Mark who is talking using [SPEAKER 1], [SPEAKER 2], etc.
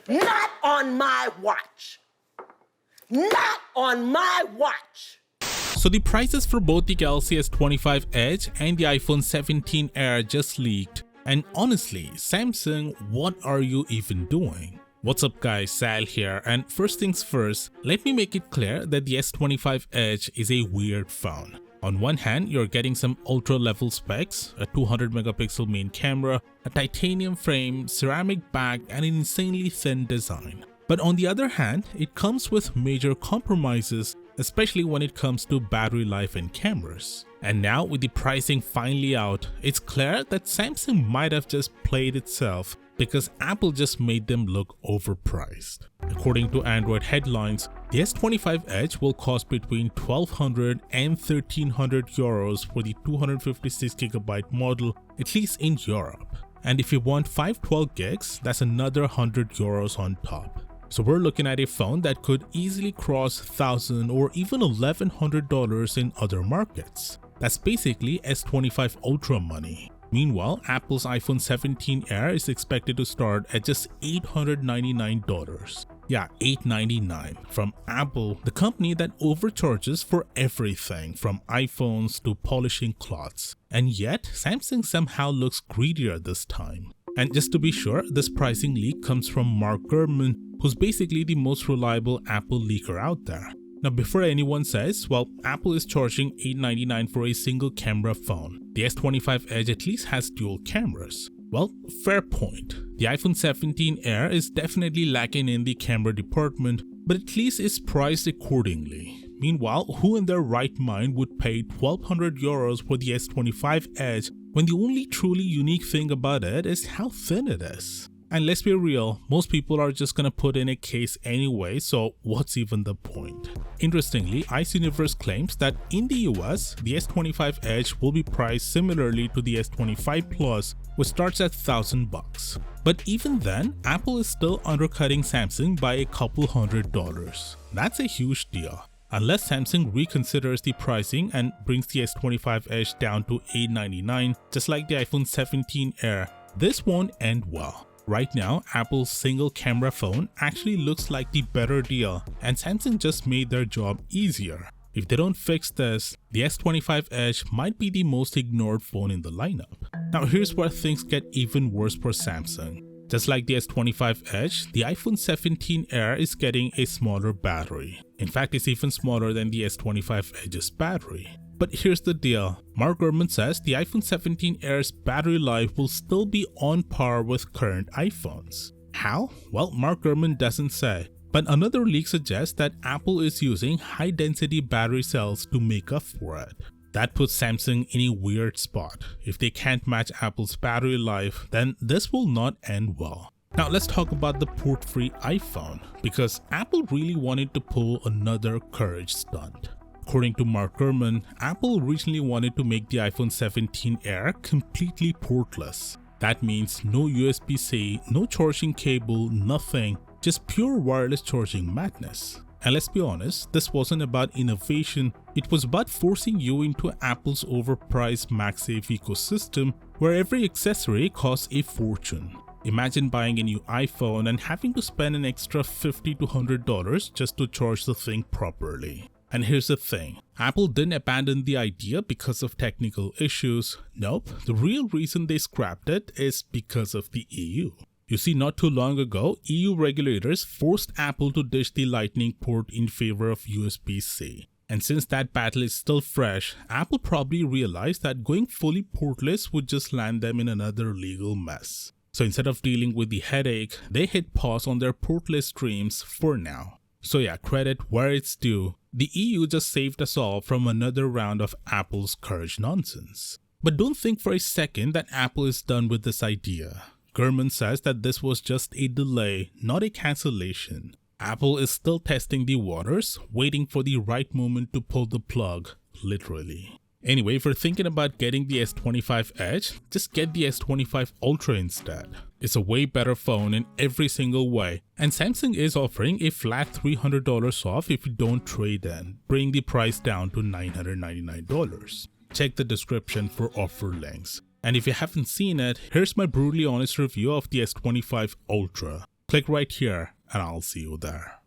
[SPEAKER 1] Not on my watch. Not on my watch.
[SPEAKER 2] So the prices for both the Galaxy S25 Edge and the iPhone 17 Air just leaked. And honestly, Samsung, what are you even doing? What's up guys, Sal here, and first things first, let me make it clear that the S25 Edge is a weird phone. On one hand, you're getting some ultra level specs, a 200 megapixel main camera, a titanium frame, ceramic back, and an insanely thin design. But on the other hand, it comes with major compromises, especially when it comes to battery life and cameras. And now with the pricing finally out, it's clear that Samsung might have just played itself because Apple just made them look overpriced. According to Android headlines, the S25 Edge will cost between 1,200 and 1,300 euros for the 256GB model, at least in Europe. And if you want 512 gigs, that's another 100 euros on top. So we're looking at a phone that could easily cross $1,000 or even $1,100 in other markets. That's basically S25 Ultra money. Meanwhile, Apple's iPhone 17 Air is expected to start at just $899. Yeah, $899 from Apple, the company that overcharges for everything from iPhones to polishing cloths. And yet, Samsung somehow looks greedier this time. And just to be sure, this pricing leak comes from Mark Gurman, who's basically the most reliable Apple leaker out there. Now before anyone says, well, Apple is charging $899 for a single camera phone. The S25 Edge at least has dual cameras. Well, fair point. The iPhone 17 Air is definitely lacking in the camera department, but at least it's priced accordingly. Meanwhile, who in their right mind would pay 1,200 euros for the S25 Edge when the only truly unique thing about it is how thin it is? And let's be real, most people are just gonna put in a case anyway, so what's even the point? Interestingly, Ice Universe claims that in the US, the S25 Edge will be priced similarly to the S25 Plus, which starts at $1,000. But even then, Apple is still undercutting Samsung by a couple $100. That's a huge deal. Unless Samsung reconsiders the pricing and brings the S25 Edge down to $899, just like the iPhone 17 Air, this won't end well. Right now, Apple's single camera phone actually looks like the better deal, and Samsung just made their job easier. If they don't fix this, the S25 Edge might be the most ignored phone in the lineup. Now here's where things get even worse for Samsung. Just like the S25 Edge, the iPhone 17 Air is getting a smaller battery. In fact, it's even smaller than the S25 Edge's battery. But here's the deal, Mark Gurman says the iPhone 17 Air's battery life will still be on par with current iPhones. How? Well, Mark Gurman doesn't say. But another leak suggests that Apple is using high-density battery cells to make up for it. That puts Samsung in a weird spot. If they can't match Apple's battery life, then this will not end well. Now let's talk about the port-free iPhone, because Apple really wanted to pull another courage stunt. According to Mark Gurman, Apple originally wanted to make the iPhone 17 Air completely portless. That means no USB-C, no charging cable, nothing, just pure wireless charging madness. And let's be honest, this wasn't about innovation, it was about forcing you into Apple's overpriced MagSafe ecosystem where every accessory costs a fortune. Imagine buying a new iPhone and having to spend an extra $50 to $100 just to charge the thing properly. And here's the thing, Apple didn't abandon the idea because of technical issues. Nope, the real reason they scrapped it is because of the EU. You see, not too long ago, EU regulators forced Apple to ditch the Lightning port in favor of USB-C. And since that battle is still fresh, Apple probably realized that going fully portless would just land them in another legal mess. So instead of dealing with the headache, they hit pause on their portless dreams for now. So yeah, credit where it's due. The EU just saved us all from another round of Apple's courage nonsense. But don't think for a second that Apple is done with this idea. Gurman says that this was just a delay, not a cancellation. Apple is still testing the waters, waiting for the right moment to pull the plug, literally. Anyway, if you're thinking about getting the S25 Edge, just get the S25 Ultra instead. It's a way better phone in every single way, and Samsung is offering a flat $300 off if you don't trade in, bringing the price down to $999. Check the description for offer links. And if you haven't seen it, here's my brutally honest review of the S25 Ultra. Click right here and I'll see you there.